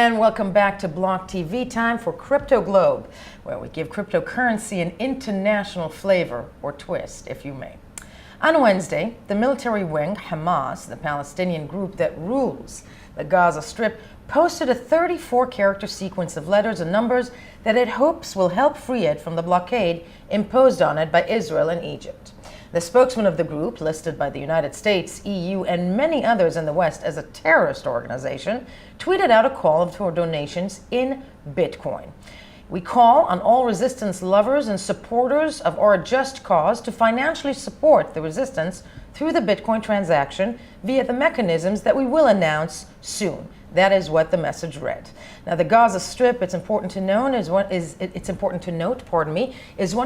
And welcome back to Block TV, time for Crypto Globe, where we give cryptocurrency an international flavor or twist, if you may. On Wednesday, the military wing, HAMAS, the Palestinian group that rules the Gaza Strip, posted a 34-character sequence of letters and numbers that it hopes will help free it from the blockade imposed on it by Israel and Egypt. The spokesman of the group, listed by the United States, EU, and many others in the West as a terrorist organization, tweeted out a call for donations in Bitcoin. We call on all resistance lovers and supporters of our just cause to financially support the resistance through the Bitcoin transaction via the mechanisms that we will announce soon. That is what the message read. Now, the Gaza Strip, it's important to note, is one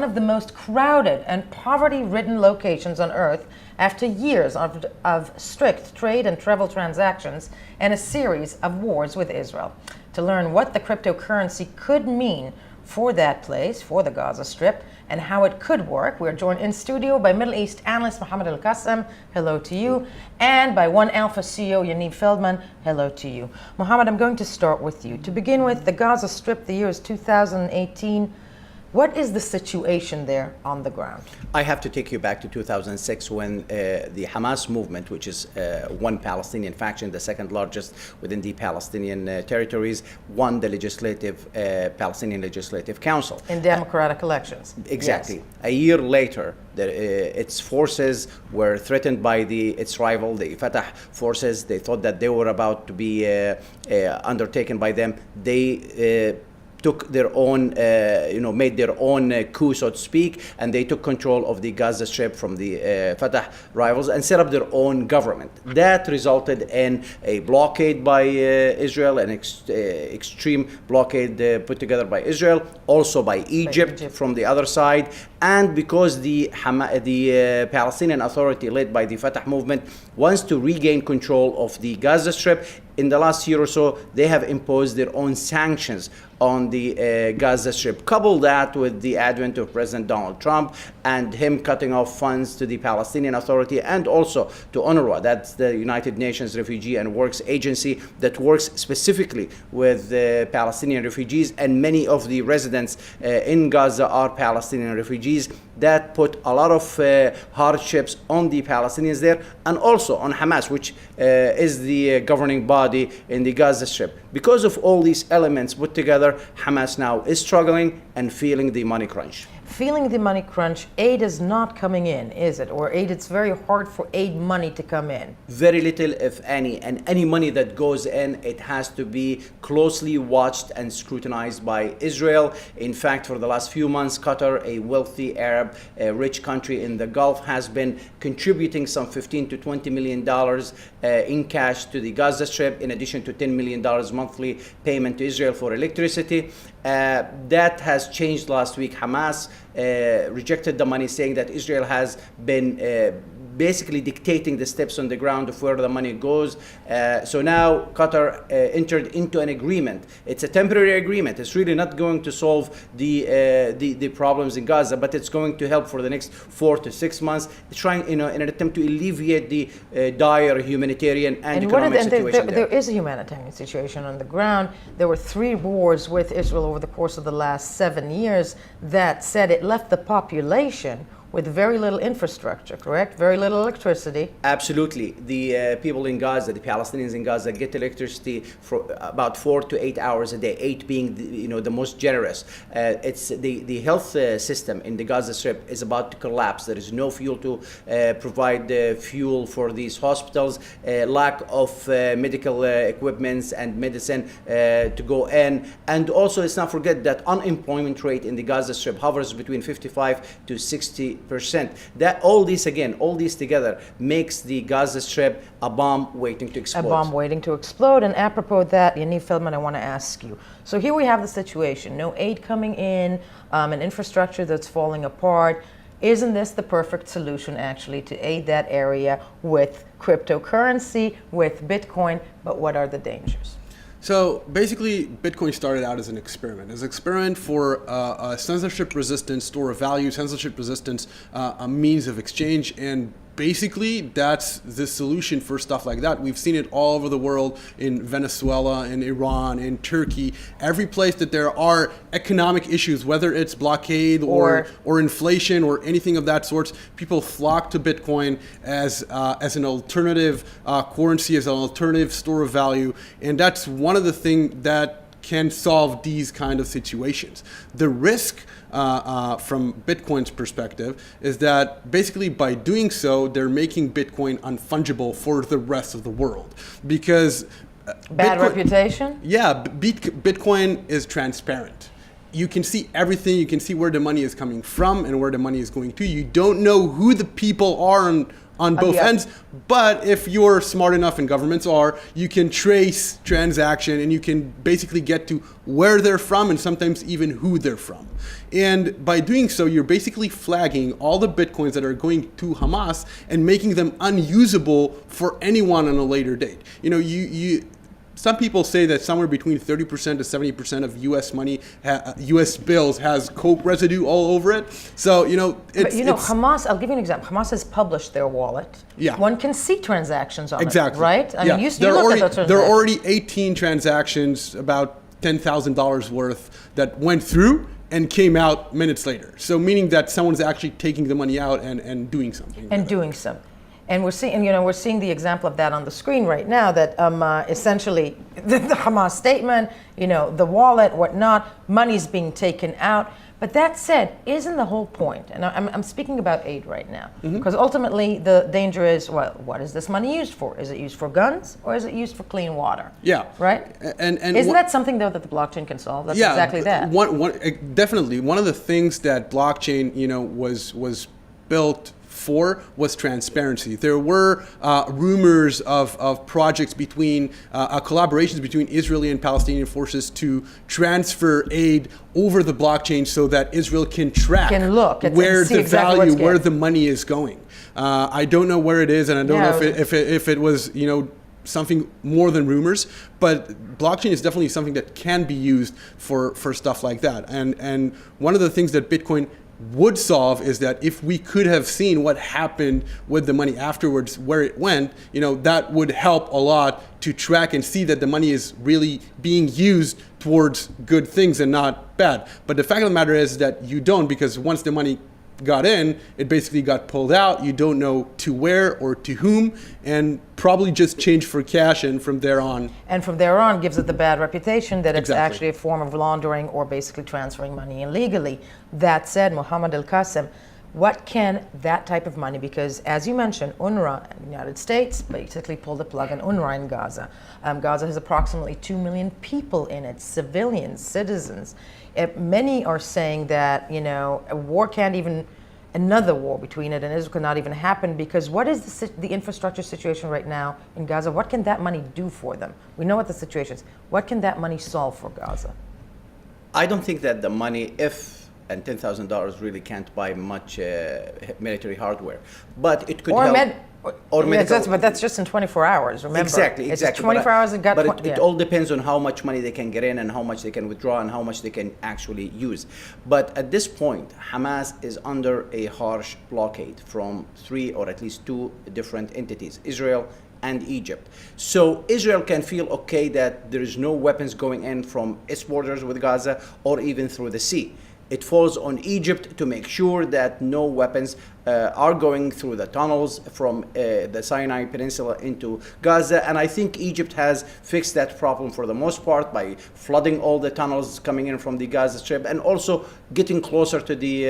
of the most crowded and poverty-ridden locations on Earth after years of strict trade and travel transactions and a series of wars with Israel. To learn what the cryptocurrency could mean for that place, for the Gaza Strip, and how it could work, we're joined in studio by Middle East analyst Mohammed Al-Qassem, hello to you, and by One Alpha CEO Yaniv Feldman, hello to you. Mohammed, I'm going to start with you. To begin with, the Gaza Strip, the year is 2018. What is the situation there on the ground? I have to take you back to 2006 when the Hamas movement, which is one Palestinian faction, the second largest within the Palestinian territories, won the Palestinian Legislative Council. In democratic elections. Exactly. Yes. A year later, its forces were threatened by its rival, the Fatah forces. They thought that they were about to be undertaken by them. They took their own, made their own coup, so to speak, and they took control of the Gaza Strip from the Fatah rivals and set up their own government. That resulted in a blockade by Israel, an extreme blockade put together by Israel, also by Egypt from the other side. And because the Palestinian Authority, led by the Fatah movement, wants to regain control of the Gaza Strip, in the last year or so, they have imposed their own sanctions on the Gaza Strip. Couple that with the advent of President Donald Trump and him cutting off funds to the Palestinian Authority and also to UNRWA, that's the United Nations Refugee and Works Agency that works specifically with Palestinian refugees, and many of the residents in Gaza are Palestinian refugees. That put a lot of hardships on the Palestinians there and also on Hamas, which is the governing body in the Gaza Strip. Because of all these elements put together, Hamas now is struggling and feeling the money crunch. Feeling the money crunch, aid is not coming in, is it? Or it's very hard for aid money to come in? Very little, if any. And any money that goes in, it has to be closely watched and scrutinized by Israel. In fact, for the last few months, Qatar, a wealthy Arab, rich country in the Gulf, has been contributing some $15 to $20 million in cash to the Gaza Strip, in addition to $10 million monthly payment to Israel for electricity. That has changed last week. Hamas rejected the money, saying that Israel has been basically dictating the steps on the ground of where the money goes. So now Qatar entered into an agreement. It's a temporary agreement. It's really not going to solve the problems in Gaza, but it's going to help for the next 4 to 6 months, trying, in an attempt to alleviate the dire humanitarian and economic situation there is a humanitarian situation on the ground. There were 3 wars with Israel over the course of the last 7 years that said it left the population with very little infrastructure, correct? Very little electricity. Absolutely. The people in Gaza, the Palestinians in Gaza, get electricity for about 4 to 8 hours a day, 8 being the most generous. It's the health system in the Gaza Strip is about to collapse. There is no fuel to provide fuel for these hospitals, lack of medical equipments and medicine to go in. And also, let's not forget that unemployment rate in the Gaza Strip hovers between 55 to 60%. That all these together makes the Gaza Strip a bomb waiting to explode. A bomb waiting to explode. And apropos of that, Yaniv Feldman, I want to ask you. So here we have the situation: no aid coming in, an infrastructure that's falling apart. Isn't this the perfect solution, actually, to aid that area with cryptocurrency, with Bitcoin? But what are the dangers? So basically, Bitcoin started out as an experiment for a censorship-resistant store of value, censorship-resistant a means of exchange, and basically that's the solution for stuff like that. We've seen it all over the world, in Venezuela, in Iran, in Turkey, every place that there are economic issues, whether it's blockade or inflation or anything of that sort, people flock to Bitcoin as an alternative currency, as an alternative store of value. And that's one of the things that can solve these kind of situations. The risk from Bitcoin's perspective is that basically by doing so, they're making Bitcoin unfungible for the rest of the world. Because bad reputation? Yeah, Bitcoin is transparent. You can see everything. You can see where the money is coming from and where the money is going to. You don't know who the people are on both ends, but if you're smart enough, and governments are, you can trace transaction and you can basically get to where they're from and sometimes even who they're from. And by doing so, you're basically flagging all the Bitcoins that are going to Hamas and making them unusable for anyone on a later date. You know, some people say that somewhere between 30% to 70% of U.S. money, U.S. bills, has coke residue all over it. So, you know, Hamas, I'll give you an example. Hamas has published their wallet. Yeah. One can see transactions on exactly. it, right? I mean, you look at those transactions. There are already 18 transactions, about $10,000 worth, that went through and came out minutes later. So meaning that someone's actually taking the money out and doing something. And doing something. And we're seeing the example of that on the screen right now, that essentially the Hamas statement, the wallet, whatnot, money's being taken out. But that said, isn't the whole point, and I'm speaking about aid right now, because ultimately the danger is, well, what is this money used for? Is it used for guns or is it used for clean water? Yeah. Right? And isn't that something, though, that the blockchain can solve? That's exactly that. Definitely. One of the things that blockchain, was built for was transparency. There were rumors of projects between collaborations between Israeli and Palestinian forces to transfer aid over the blockchain so that Israel can track where the value, where the money is going. I don't know where it is, and I don't know if it was something more than rumors, but blockchain is definitely something that can be used for stuff like that. And one of the things that Bitcoin would solve is that if we could have seen what happened with the money afterwards, where it went, that would help a lot to track and see that the money is really being used towards good things and not bad. But the fact of the matter is that you don't, because once the money got in, it basically got pulled out. You don't know to where or to whom, and probably just changed for cash, and from there on. And from there on gives it the bad reputation that it's actually a form of laundering or basically transferring money illegally. That said, Mohammed Al-Qasim, what can that type of money, because as you mentioned, UNRWA in the United States basically pulled the plug on UNRWA in Gaza. Gaza has approximately 2 million people in it, civilians, citizens. Many are saying that, a war can't even, another war between it and Israel cannot even happen, because what is the infrastructure situation right now in Gaza? What can that money do for them? We know what the situation is. What can that money solve for Gaza? I don't think that the money, and $10,000 really can't buy much military hardware, but it could help. But that's just in 24 hours, remember? Exactly. It's 24 hours and got... But it all depends on how much money they can get in and how much they can withdraw and how much they can actually use. But at this point, Hamas is under a harsh blockade from 3 or at least 2 different entities, Israel and Egypt. So Israel can feel okay that there is no weapons going in from its borders with Gaza or even through the sea. It falls on Egypt to make sure that no weapons are going through the tunnels from the Sinai Peninsula into Gaza. And I think Egypt has fixed that problem for the most part by flooding all the tunnels coming in from the Gaza Strip and also getting closer to the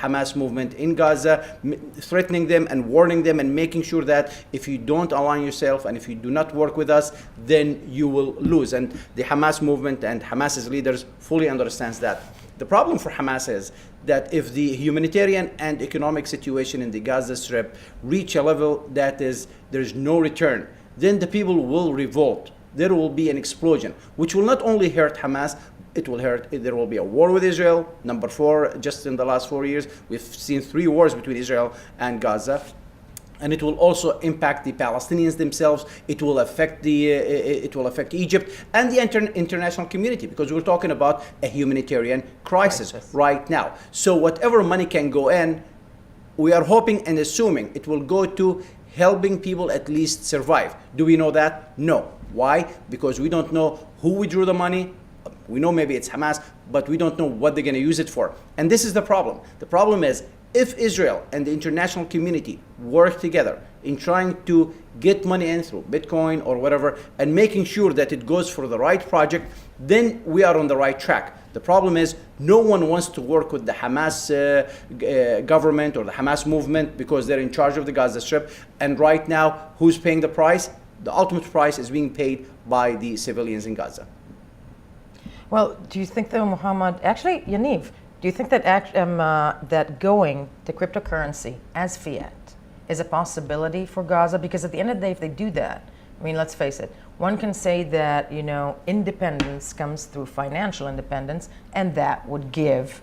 Hamas movement in Gaza, threatening them and warning them and making sure that if you don't align yourself and if you do not work with us, then you will lose. And the Hamas movement and Hamas's leaders fully understands that. The problem for Hamas is that if the humanitarian and economic situation in the Gaza Strip reach a level that there's no return, then the people will revolt. There will be an explosion, which will not only hurt Hamas, there will be a war with Israel. Number 4, just in the last 4 years, we've seen 3 wars between Israel and Gaza. And it will also impact the Palestinians themselves. It will affect Egypt and the international community, because we're talking about a humanitarian crisis right now. So whatever money can go in, we are hoping and assuming it will go to helping people at least survive. Do we know that? No. Why? Because we don't know who withdrew the money. We know maybe it's Hamas, but we don't know what they're going to use it for. And this is the problem. The problem is, if Israel and the international community work together in trying to get money in through Bitcoin or whatever, and making sure that it goes for the right project, then we are on the right track. The problem is, no one wants to work with the Hamas government or the Hamas movement because they're in charge of the Gaza Strip. And right now, who's paying the price? The ultimate price is being paid by the civilians in Gaza. Well, do you think, though, Mohammed, actually, Yaniv, do you think that that going to cryptocurrency as fiat is a possibility for Gaza? Because at the end of the day, if they do that, I mean, let's face it, one can say that, you know, independence comes through financial independence, and that would give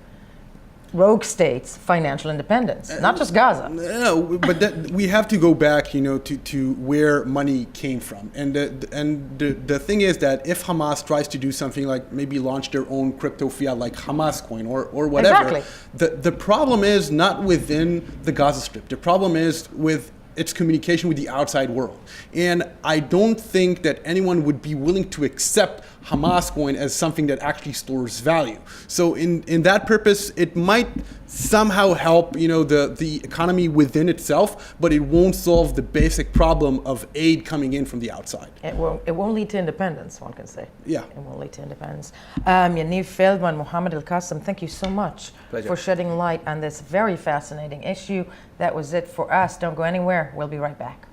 rogue states financial independence, not just Gaza. No, but we have to go back, you know, to where money came from. And the thing is that if Hamas tries to do something like maybe launch their own crypto fiat like Hamas coin or whatever, exactly. the problem is not within the Gaza Strip. The problem is with its communication with the outside world. And I don't think that anyone would be willing to accept Hamas coin as something that actually stores value. So in that purpose, it might somehow help, you know, the economy within itself, but it won't solve the basic problem of aid coming in from the outside. It won't lead to independence, one can say. Yeah. It won't lead to independence. Yaniv Feldman, Mohammed Al-Qassem, thank you so much for shedding light on this very fascinating issue. That was it for us. Don't go anywhere. We'll be right back.